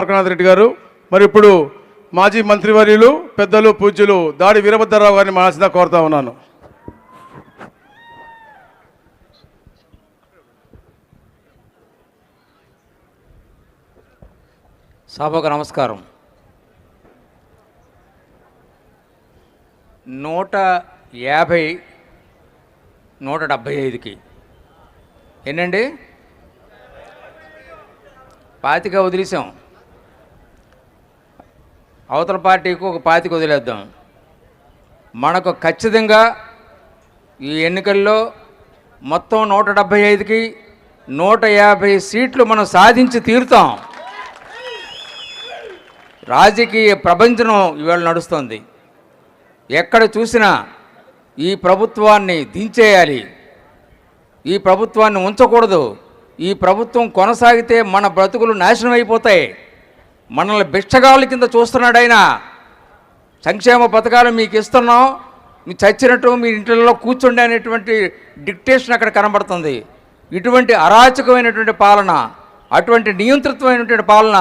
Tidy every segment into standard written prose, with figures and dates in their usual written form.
మార్కనాథ్ రెడ్డి గారు మరి ఇప్పుడు మాజీ మంత్రివర్యులు పెద్దలు పూజ్యులు దాడి వీరభద్రరావు గారిని మానసిగా కోరుతా ఉన్నాను. సభకు నమస్కారం. 150 175కి ఎన్నండి 25 వదిలేసాం. అవతల పార్టీకి ఒక 25 వదిలేద్దాం. మనకు ఖచ్చితంగా ఈ ఎన్నికల్లో మొత్తం 175కి 150 సీట్లు మనం సాధించి తీరుతాం. రాజకీయ ప్రపంచం ఇవాళ నడుస్తుంది. ఎక్కడ చూసినా ఈ ప్రభుత్వాన్ని దించేయాలి, ఈ ప్రభుత్వాన్ని ఉంచకూడదు, ఈ ప్రభుత్వం కొనసాగితే మన బ్రతుకులు నాశనం అయిపోతాయి, మనల్ని బిచ్చగాళ్ళ కింద చూస్తున్నాడు ఆయన, సంక్షేమ పథకాలు మీకు ఇస్తున్నాం, మీ చచ్చినట్టు మీ ఇంట్లో కూర్చోండి అనేటువంటి డిక్టేషన్ అక్కడ కనబడుతుంది. ఇటువంటి అరాచకమైనటువంటి పాలన, అటువంటి నియంత్రితమైనటువంటి పాలన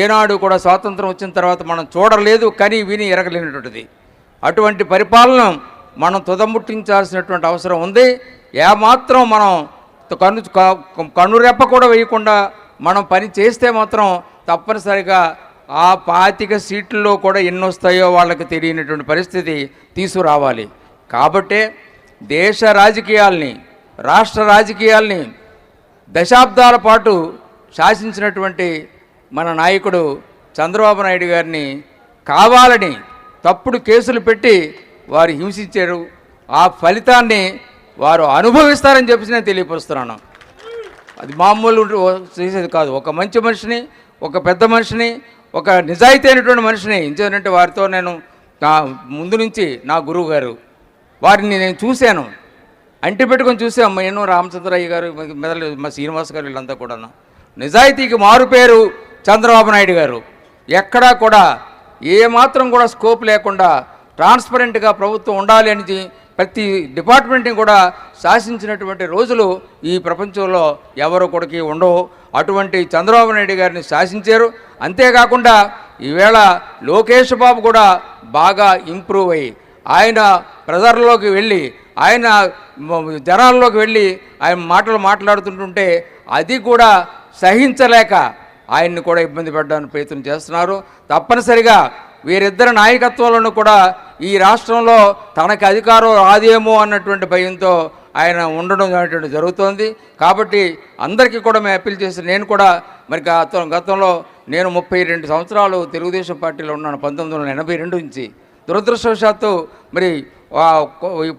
ఏనాడు కూడా స్వాతంత్రం వచ్చిన తర్వాత మనం చూడలేదు, కానీ విని ఎరగలేనటువంటిది. అటువంటి పరిపాలన మనం తుదముట్టించాల్సినటువంటి అవసరం ఉంది. ఏమాత్రం మనం కన్నురెప్ప కూడా వేయకుండా మనం పని చేస్తే మాత్రం తప్పనిసరిగా ఆ 25 సీట్లలో కూడా ఎన్ని వస్తాయో వాళ్ళకి తెలియనటువంటి పరిస్థితి తీసుకురావాలి. కాబట్టే దేశ రాజకీయాల్ని, రాష్ట్ర రాజకీయాల్ని దశాబ్దాల పాటు శాసించినటువంటి మన నాయకుడు చంద్రబాబు నాయుడు గారిని కావాలని తప్పుడు కేసులు పెట్టి వారు హింసించారు. ఆ ఫలితాన్ని వారు అనుభవిస్తారని చెప్పేసి నేను తెలియపరుస్తున్నాను. అది మామూలు చేసేది కాదు. ఒక మంచి మనిషిని, ఒక పెద్ద మనిషిని, ఒక నిజాయితీ అయినటువంటి మనిషిని ఎందుకంటే వారితో నేను ముందు నుంచి నా గురువు గారు వారిని నేను చూశాను, అంటి పెట్టుకొని చూసాం. నేను రామచంద్రయ్య గారు, మా శ్రీనివాస్ గారు, వీళ్ళంతా కూడా నిజాయితీకి మారుపేరు చంద్రబాబు నాయుడు గారు. ఎక్కడా కూడా ఏమాత్రం కూడా స్కోప్ లేకుండా ట్రాన్స్పరెంట్గా ప్రభుత్వం ఉండాలి అని ప్రతి డిపార్ట్మెంట్ని కూడా శాసించినటువంటి రోజులు ఈ ప్రపంచంలో ఎవరు కొడుకి ఉండవు. అటువంటి చంద్రబాబు నాయుడు గారిని శాసించారు. అంతేకాకుండా ఈవేళ లోకేష్ బాబు కూడా బాగా ఇంప్రూవ్ అయ్యి ఆయన ప్రజల్లోకి వెళ్ళి, ఆయన జనాల్లోకి వెళ్ళి ఆయన మాటలు మాట్లాడుతుంటుంటే అది కూడా సహించలేక ఆయన్ని కూడా ఇబ్బంది పెట్టడానికి ప్రయత్నం చేస్తున్నారు. తప్పనిసరిగా వీరిద్దరి నాయకత్వాలను కూడా ఈ రాష్ట్రంలో తనకి అధికారం రాదేమో అన్నటువంటి భయంతో ఆయన ఉండడం అనేటువంటి జరుగుతోంది. కాబట్టి అందరికీ కూడా మేము అప్పీల్ చేసి, నేను కూడా మరి గతంలో నేను 32 సంవత్సరాలు తెలుగుదేశం పార్టీలో ఉన్నాను, 1982 నుంచి. దురదృష్టవశాత్తు మరి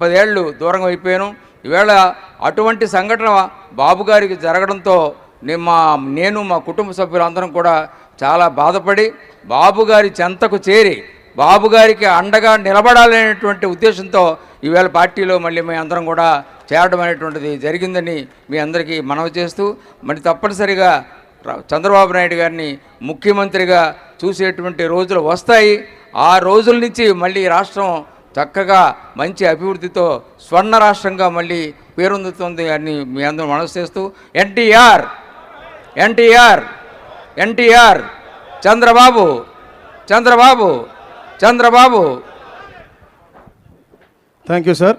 10 ఏళ్ళు దూరంగా అయిపోయాను. ఈవేళ అటువంటి సంఘటన బాబు గారికి జరగడంతో నేను మా కుటుంబ సభ్యులందరం కూడా చాలా బాధపడి బాబుగారి చెంతకు చేరి బాబుగారికి అండగా నిలబడాలనేటువంటి ఉద్దేశంతో ఈవేళ పార్టీలో మళ్ళీ మీ అందరం కూడా చేరడం అనేటువంటిది జరిగిందని మీ అందరికీ మనవి చేస్తూ, మరి తప్పనిసరిగా చంద్రబాబు నాయుడు గారిని ముఖ్యమంత్రిగా చూసేటువంటి రోజులు వస్తాయి. ఆ రోజుల నుంచి మళ్ళీ రాష్ట్రం చక్కగా మంచి అభివృద్ధితో స్వర్ణ రాష్ట్రంగా మళ్ళీ పేరొందుతుంది అని మీ అందరూ మనవి చేస్తూ, NTR NTR NTR Chandrababu Chandrababu Chandrababu. Thank you sir.